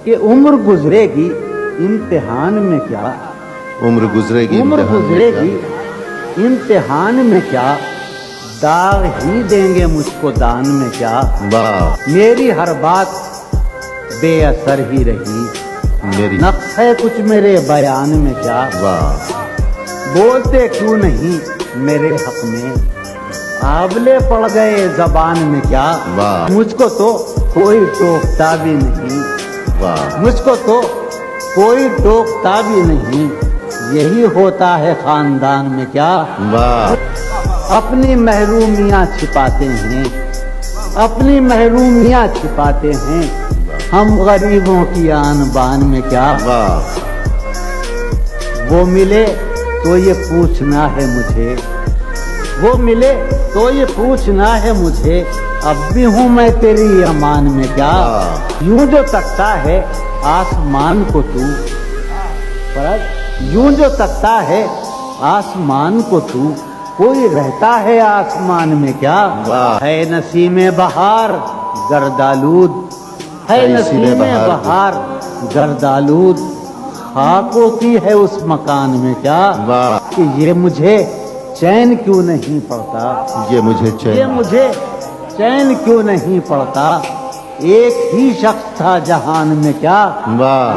کہ عمر گزرے گی امتحان میں کیا، عمر گزرے گی امتحان میں کیا، داغ ہی دیں گے مجھ کو دان میں کیا، واہ میری ہر بات بے اثر ہی رہی، میری نقص ہے کچھ میرے بیان میں کیا، واہ بولتے کیوں نہیں میرے حق میں، آبلے پڑ گئے زبان میں کیا، واہ مجھ کو تو کوئی ٹوکتا بھی نہیں، واہ مجھ کو تو کوئی ٹوکتا بھی نہیں، یہی ہوتا ہے خاندان میں کیا، واہ اپنی محرومیاں چھپاتے ہیں، اپنی محرومیاں چھپاتے ہیں، ہم غریبوں کی آن بان میں کیا، واہ وہ ملے تو یہ پوچھنا ہے مجھے، وہ ملے تو یہ پوچھنا ہے مجھے، اب بھی ہوں میں تیری امان میں کیا، یوں جو تکتا ہے آسمان کو تو، یوں جو تکتا ہے آسمان کو تو، کوئی رہتا ہے آسمان میں کیا، ہے نسیم بہار گردالود، ہے نسیم بہار گردالود، خاکوں کی ہے اس مکان میں کیا، کہ یہ مجھے چین کیوں نہیں پڑتا، یہ مجھے یہ مجھے چین کیوں نہیں پڑتا، ایک ہی شخص تھا جہان میں کیا، واہ